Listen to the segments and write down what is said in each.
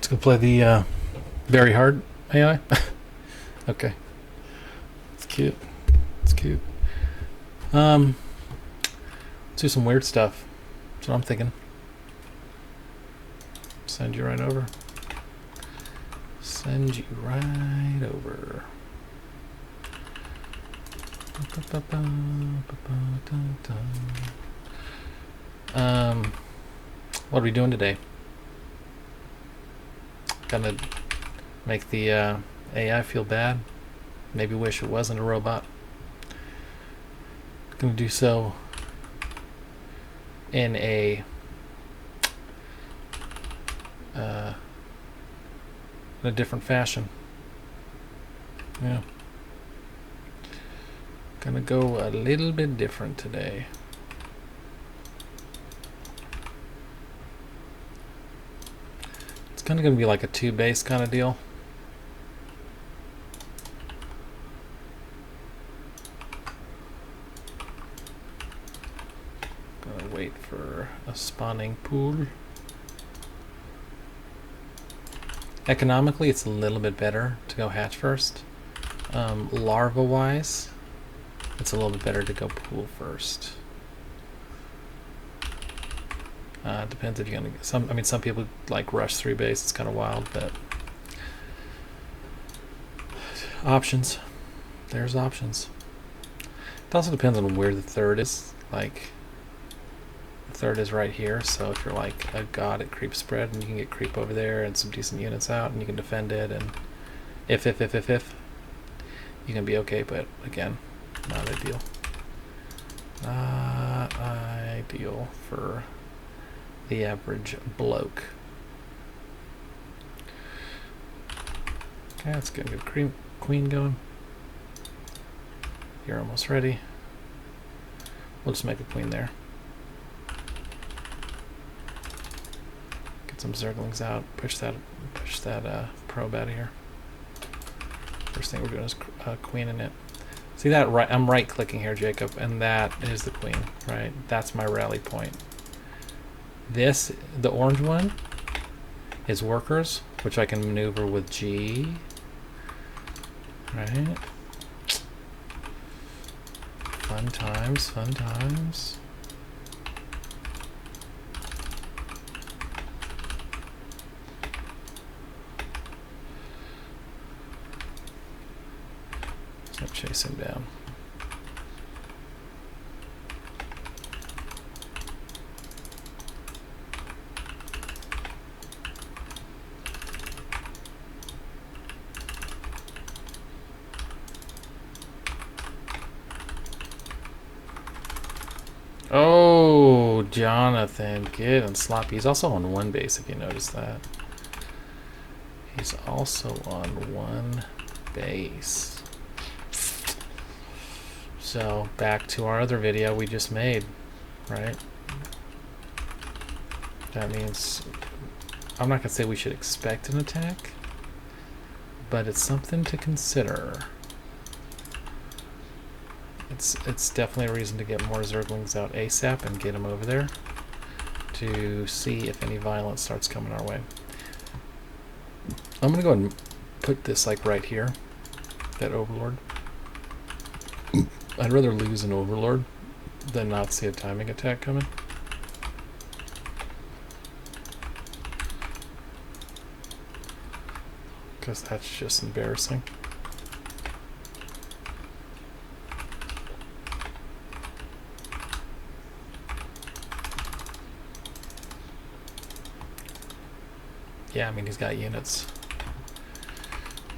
Let's go play the very hard AI. Okay. It's cute. It's cute. Let's do some weird stuff. That's what I'm thinking. Send you right over. Send you right over. What are we doing today? Gonna make the AI feel bad. Maybe wish it wasn't a robot. Gonna do so in a different fashion. Yeah. Gonna go a little bit different today. It's kind of gonna be like a two bass kind of deal. Gonna wait for a spawning pool. Economically, it's a little bit better to go hatch first. Larva wise, it's a little bit better to go pool first. Depends if you're gonna get some. I mean, some people like rush 3 base. It's kind of wild, but options. There's options. It also depends on where the third is. Like, the third is right here. So if you're like a god at creep spread, and you can get creep over there and some decent units out, and you can defend it, and if you can be okay. But again, not ideal. Not ideal for the average bloke. Okay, let's get a good queen going. You're almost ready. We'll just make a queen there. Get some zerglings out. Push that probe out of here. First thing we're doing is queening it. See that? Right, I'm right clicking here, Jacob, and that is the queen. Right, that's my rally point. This, the orange one, is workers, which I can maneuver with G. Right. Fun times, fun times. Let's chase him down. Oh, Jonathan, good and sloppy. He's also on 1 base, if you notice that. He's also on 1 base. So, back to our other video we just made, right? That means, I'm not going to say we should expect an attack, but it's something to consider. It's definitely a reason to get more zerglings out ASAP and get them over there to see if any violence starts coming our way. I'm gonna go ahead and put this like right here, that overlord. I'd rather lose an overlord than not see a timing attack coming. Because that's just embarrassing. Yeah, I mean, he's got units.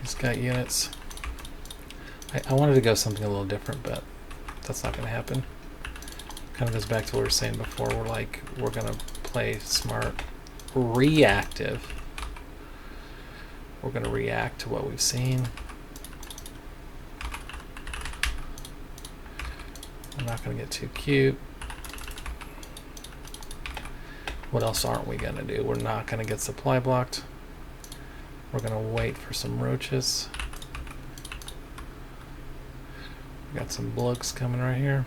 He's got units. I wanted to go something a little different, but that's not going to happen. Kind of goes back to what we were saying before. We're going to play smart, reactive. We're going to react to what we've seen. I'm not going to get too cute. What else aren't we going to do? We're not going to get supply blocked. We're going to wait for some roaches. We got some blokes coming right here.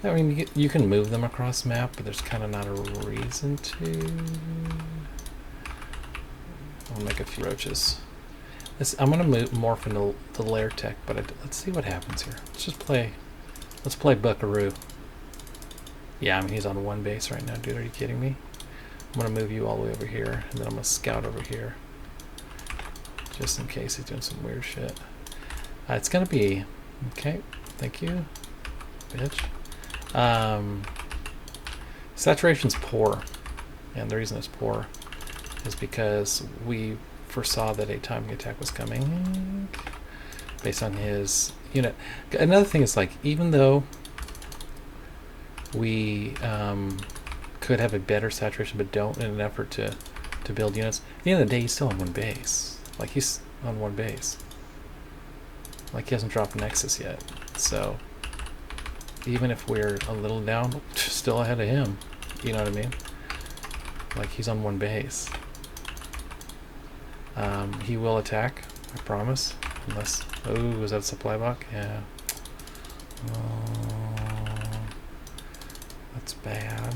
I mean, you can move them across the map, but there's kind of not a reason to. I'll make a few roaches. I'm gonna morph into the lair tech, but let's see what happens here. Let's play Buckaroo. Yeah, I mean, he's on one base right now, dude. Are you kidding me? I'm gonna move you all the way over here, and then I'm gonna scout over here, just in case he's doing some weird shit. It's gonna be okay. Thank you, bitch. Saturation's poor, and the reason it's poor is because we foresaw that a timing attack was coming based on his unit. Another thing is, like, even though we could have a better saturation but don't, in an effort to build units, at the end of the day he's still on one base. Like, he's on one base. Like, he hasn't dropped Nexus yet. So even if we're a little down, still ahead of him. You know what I mean? Like, he's on one base. He will attack, I promise. Unless... Oh, is that a supply block? Yeah. Oh, that's bad.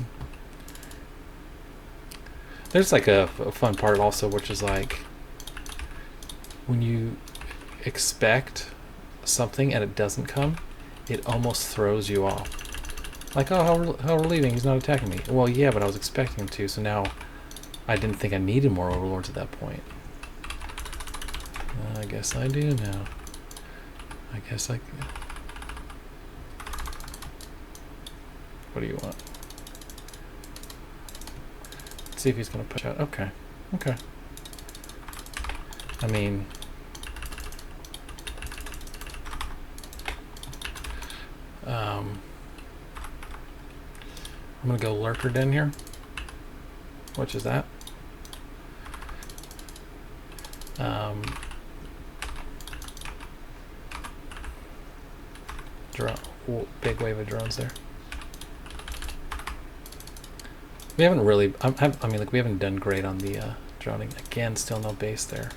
There's like a fun part also, which is like when you expect something and it doesn't come, it almost throws you off. Like, oh, how we're leaving, he's not attacking me. Well, yeah, but I was expecting him to, so now I didn't think I needed more overlords at that point. I guess I do now. I guess I... What do you want? Let's see if he's going to push out. Okay. Okay. I mean... I'm going to go Lurker Den here. Which is that? Drone. Ooh, big wave of drones there. We haven't really... I mean, like, we haven't done great on the droning. Again, still no base there.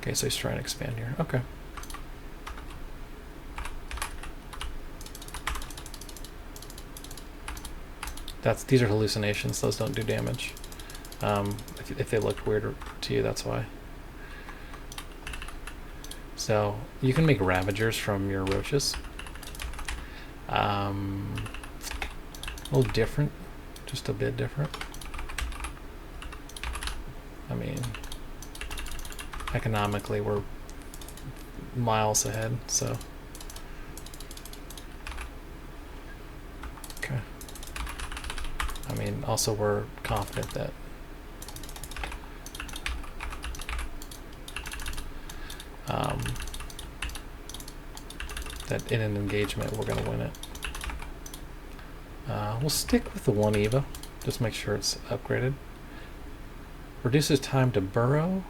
Okay, so he's trying to expand here. Okay. These are hallucinations. Those don't do damage. If they looked weird to you, that's why. So you can make Ravagers from your roaches. A little different, just a bit different. I mean, economically we're miles ahead, so. Okay. I mean, also we're confident that that in an engagement we're going to win it. We'll stick with the 1 EVA, just make sure it's upgraded. Reduces time to burrow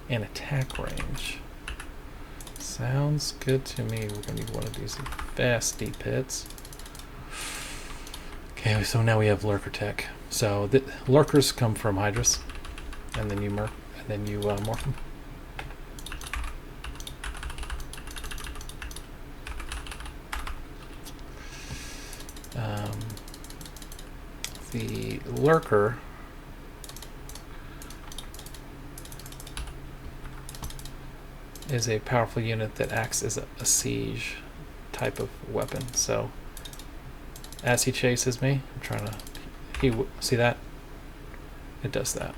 and attack range. Sounds good to me. We're going to need one of these vast deep pits. Okay, so now we have Lurker Tech. So the Lurkers come from Hydras, and then you morph them. The Lurker is a powerful unit that acts as a siege type of weapon. So as he chases me, I'm trying to... see that? It does that.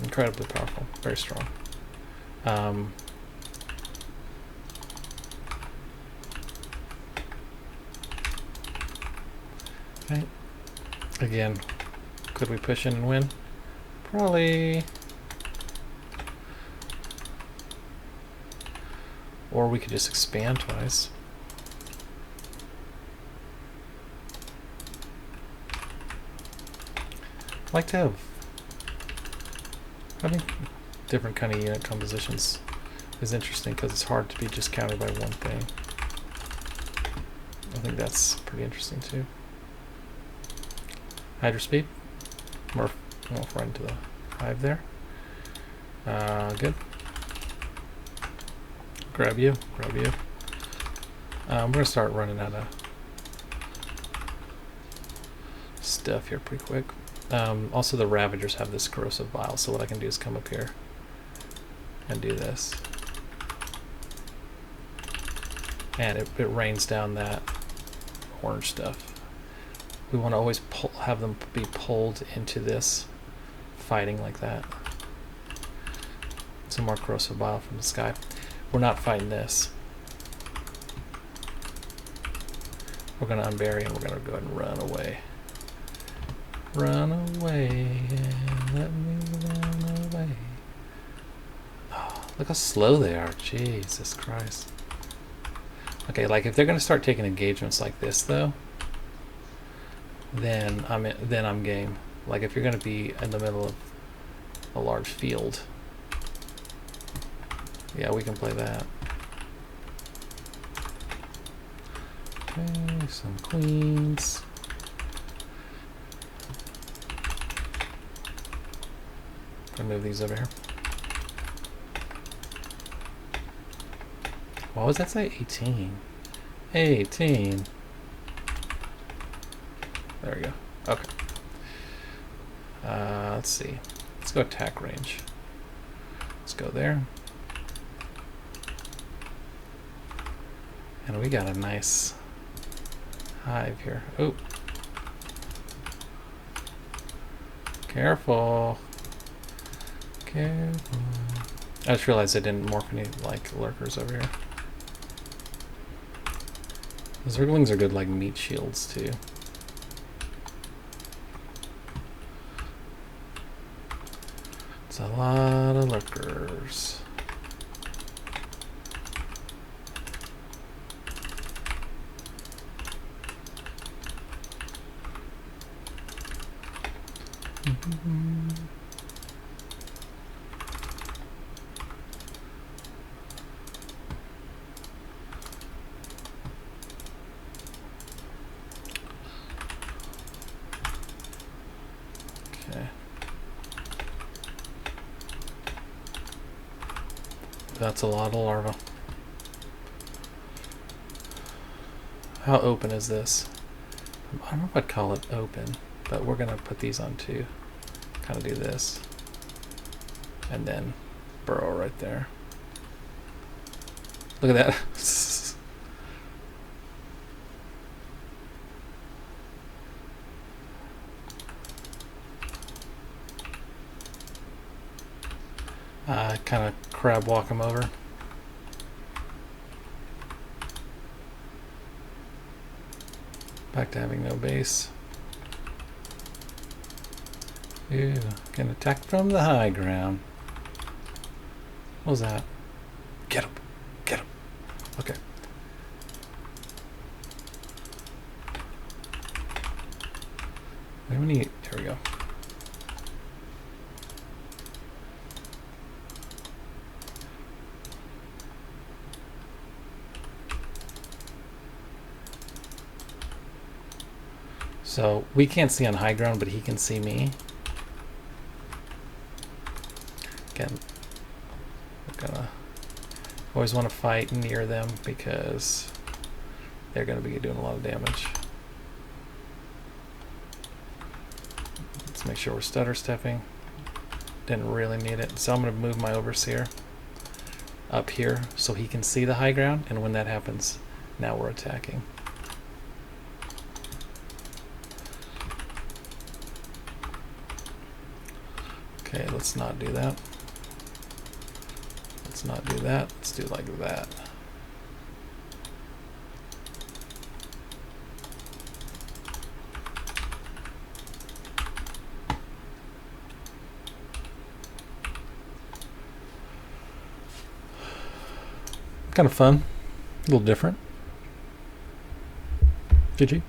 Incredibly powerful. Very strong. Okay. Again, could we push in and win? Probably. Or we could just expand twice. I'd like to have... having different kind of unit compositions is interesting because it's hard to be just countered by one thing. I think that's pretty interesting too. Hydra speed. Morph right into the hive there. Good. Grab you. We're gonna start running out of stuff here pretty quick. Also, the Ravagers have this corrosive bile, so what I can do is come up here and do this. And it rains down that orange stuff. We want to always have them be pulled into this, fighting like that. Some more corrosive bile from the sky. We're not fighting this. We're going to unbury and we're going to go ahead and run away. Run away, let me run away. Oh, look how slow they are. Jesus Christ. Okay, like if they're going to start taking engagements like this though, then I'm game. Like if you're going to be in the middle of a large field, yeah, we can play that. Okay, some queens. I'll move these over here. What was that say? 18. 18. There we go. Okay. Let's see. Let's go attack range. Let's go there. And we got a nice hive here. Oh. Careful. Careful. I just realized I didn't morph any like lurkers over here. The Zerglings are good like meat shields too. It's a lot of lurkers. Okay. That's a lot of larvae. How open is this? I don't know if I'd call it open, but we're gonna put these on too. Kind of do this. And then burrow right there. Look at that. Kind of crab walk them over. Back to having no base. Ew, getting attacked from the high ground. What was that? Get him! Get him! Okay. What do we need? There we go. So we can't see on high ground, but he can see me. Again, we're gonna always want to fight near them because they're gonna be doing a lot of damage. Let's make sure we're stutter stepping. Didn't really need it. So I'm gonna move my overseer up here so he can see the high ground, and when that happens, now we're attacking. Okay, let's not do that. Let's not do that. Let's do like that. Kind of fun. A little different. GG.